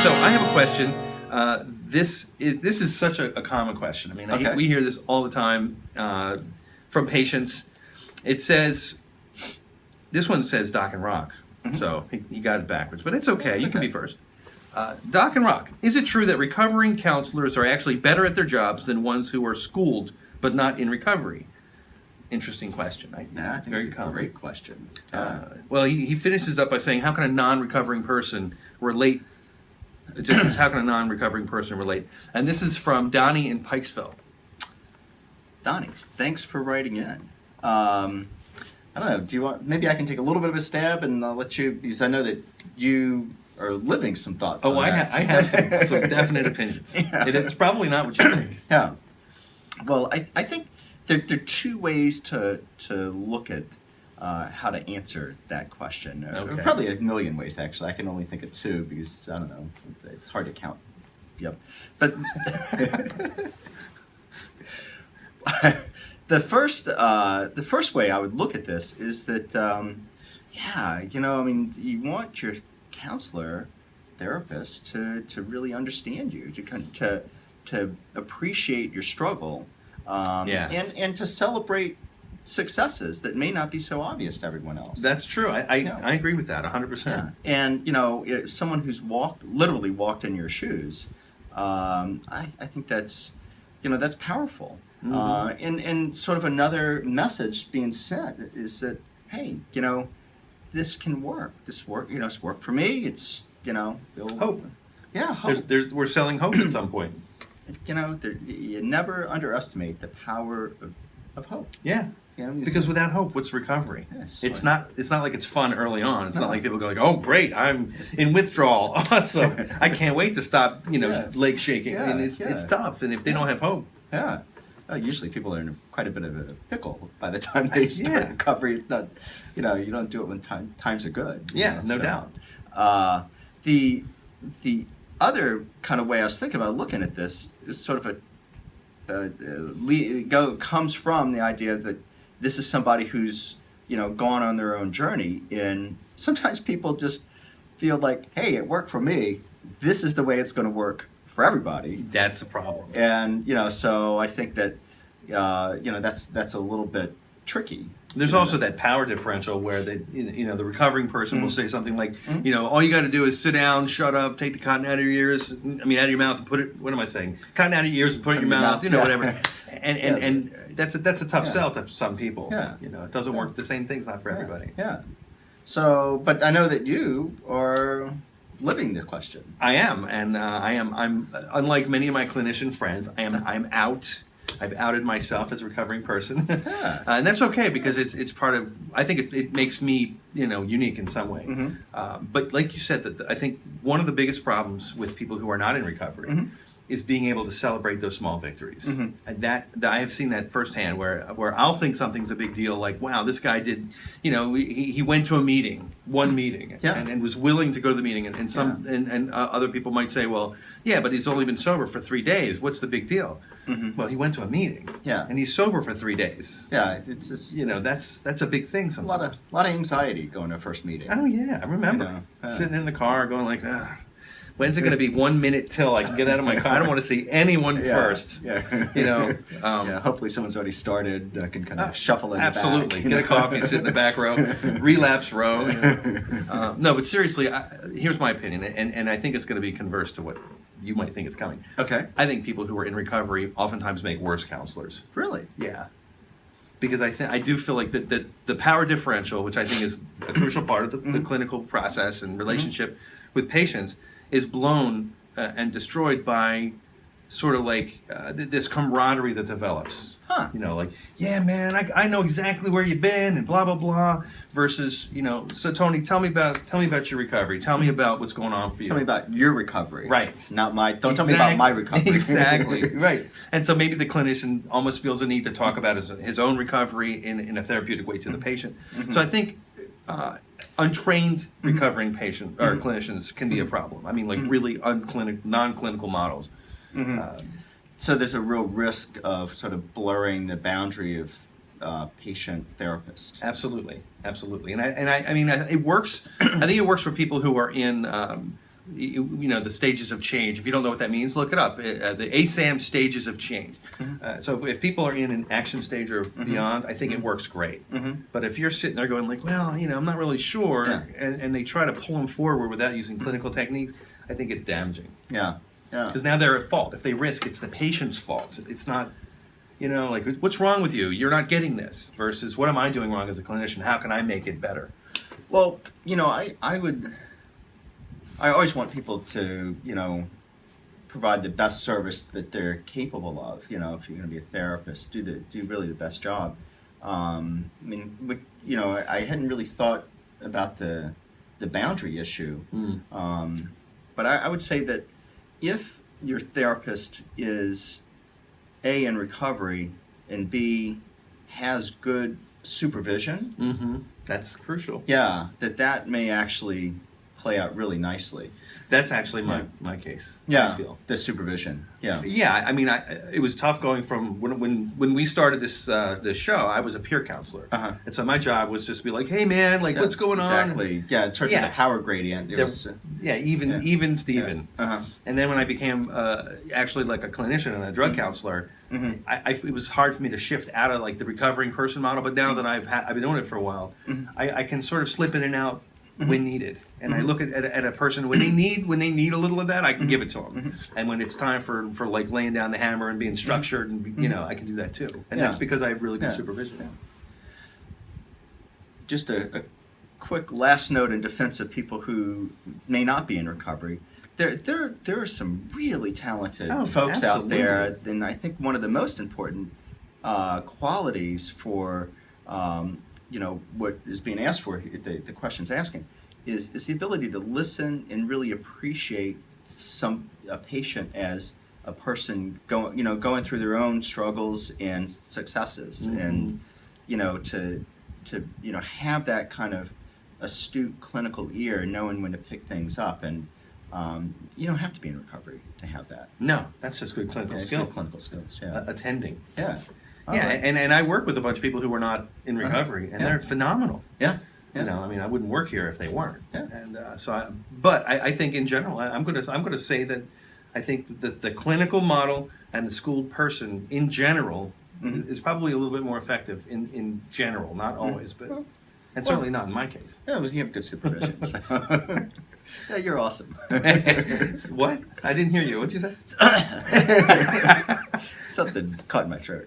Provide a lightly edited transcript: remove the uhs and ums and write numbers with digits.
So I have a question. This is such a common question. I mean, Okay. we hear this all the time from patients. It says, this one says Doc and Roc, so he got it backwards, but it's okay. It's You can okay. be first. Doc and Roc, is it true that recovering counselors are actually better at their jobs than ones who are schooled but not in recovery? Interesting question. Yeah, I think Very it's a common. great question. Well, he finishes up by saying, how can a non-recovering person relate? How can a non-recovering person relate? And this is from Donnie in Pikesville. Donnie, thanks for writing in. I don't know, do you want, maybe I can take a little bit of a stab and I'll let you, because I know that you are living some thoughts on that. I have some definite opinions. Yeah. It's probably not what you think. Yeah. Well, I think there are two ways to look at how to answer that question. Okay. Probably a million ways, actually. I can only think of two because, I don't know, it's hard to count. Yep. But the first way I would look at this is that, yeah, you know, I mean, you want your counselor, therapist to really understand you, to appreciate your struggle, and to celebrate successes that may not be so obvious to everyone else. That's true. I agree with that 100%. Yeah. And you know, someone who's literally walked in your shoes, I think that's, you know, that's powerful. And sort of another message being sent is that, hey, you know, this can work. You know, it's worked for me. It's, you know, Hope. Yeah, hope. We're selling hope at some point. You know, you never underestimate the power of hope. Yeah. You know, Because without hope, what's recovery? Yes, It's not like it's fun early on. It's not like people go like, "Oh, great, I'm in withdrawal. Awesome. I can't wait to stop, you know, Yeah. leg shaking." Yeah, I mean, it's tough, and if they don't have hope, Yeah. Usually people are in quite a bit of a pickle by the time they start recovery. It's not, you know, you don't do it when times are good. Yeah, you know, no doubt. The other kind of way I was thinking about looking at this is sort of comes from the idea that this is somebody who's, you know, gone on their own journey, and sometimes people just feel like, hey, it worked for me. This is the way it's going to work for everybody. That's a problem. And you know, so I think that you know, that's a little bit tricky. There's You know, also that power differential where the recovering person will say something like, Mhm. you know, all you got to do is sit down, shut up, take the cotton out of your ears, out of your mouth, and put it. What am I saying? Cotton out of your ears and put it in your mouth. You know, yeah. whatever. And that's a tough Yeah. sell to some people. Yeah. You know, it doesn't work. The same thing's not for everybody. Yeah. So, but I know that you are living the question. I am, and I'm unlike many of my clinician friends. I'm out. I've outed myself as a recovering person, Yeah. and that's okay because it's part of. I think it makes me, you know, unique in some way. But like you said, I think one of the biggest problems with people who are not in recovery is being able to celebrate those small victories, and that I have seen that firsthand. Where I'll think something's a big deal, like, wow, this guy did, you know, he went to a meeting, one meeting, Yeah. and was willing to go to the meeting, and some and other people might say, well, yeah, but he's only been sober for 3 days. What's the big deal? Well, he went to a meeting, Yeah. and he's sober for 3 days. Yeah, it's just, You know, that's a big thing a sometimes. lot of anxiety going to a first meeting. Oh yeah, I remember You know, sitting in the car going like, when's it going to be 1 minute till I can get out of my car? I don't want to see anyone first. Yeah. You know, yeah. Hopefully someone's already started. Can kind of shuffle in absolutely. the back. Get a coffee, sit in the back row, relapse row. You know. No, but seriously, here's my opinion, and I think it's going to be converse to what you might think is coming. Okay. I think people who are in recovery oftentimes make worse counselors. Really? Yeah. Because I do feel like the power differential, which I think is a crucial part of the clinical process and relationship with patients, is blown and destroyed by sort of like this camaraderie that develops. Huh. You know, like, yeah, man, I know exactly where you've been and blah blah blah. Versus, you know, so Tony, tell me about your recovery. Tell me about what's going on for you. Tell me about your recovery. Right. Not my. Don't tell me about my recovery. Exactly. Right. And so maybe the clinician almost feels a need to talk about his own recovery in a therapeutic way to the patient. So I think untrained recovering patient or clinicians can be a problem. I mean, like really non-clinical models. So there's a real risk of sort of blurring the boundary of patient therapist. Absolutely, and I mean it works. I think it works for people who are in the stages of change. If you don't know what that means, look it up. The ASAM stages of change. So if people are in an action stage or beyond, I think it works great. But if you're sitting there going like, well, I'm not really sure, and they try to pull them forward without using clinical techniques, I think it's damaging. Yeah. Because now they're at fault. If they risk, it's the patient's fault. It's not, like, what's wrong with you? You're not getting this. Versus, what am I doing wrong as a clinician? How can I make it better? Well, I always want people to, provide the best service that they're capable of. If you're going to be a therapist, do really the best job. I hadn't really thought about the boundary issue. But I would say that if your therapist is A, in recovery, and B, has good supervision, that's crucial. Yeah, that may actually play out really nicely. That's actually my case. Yeah, I feel. The supervision. Yeah. Yeah, it was tough going from when we started this show. I was a peer counselor, and so my job was just to be like, "Hey, man, what's going on?" Exactly. Yeah, in terms of the power gradient. Even Steven. Yeah. And then when I became actually like a clinician and a drug counselor, it was hard for me to shift out of like the recovering person model. But now that I've been doing it for a while, I can sort of slip in and out when needed, and I look at a person when they need a little of that, I can give it to them, and when it's time for like laying down the hammer and being structured, and I can do that too, and that's because I have really good supervision. Yeah. Just a quick last note in defense of people who may not be in recovery. There are some really talented folks out there, and I think one of the most important qualities for what is being asked for, the question's asking, is the ability to listen and really appreciate a patient as a person going through their own struggles and successes, and to have that kind of astute clinical ear, knowing when to pick things up, and you don't have to be in recovery to have that. No, that's just good clinical skills. Good clinical skills. Yeah. Attending. Yeah. Yeah, right. and I work with a bunch of people who are not in recovery, and they're phenomenal. Yeah. I wouldn't work here if they weren't. Yeah. And I think in general, I'm going to say that I think that the clinical model and the schooled person in general is probably a little bit more effective in general, not always, but and certainly not in my case. Yeah, you have good supervision. So. Yeah, you're awesome. What? I didn't hear you. What'd you say? Something caught in my throat.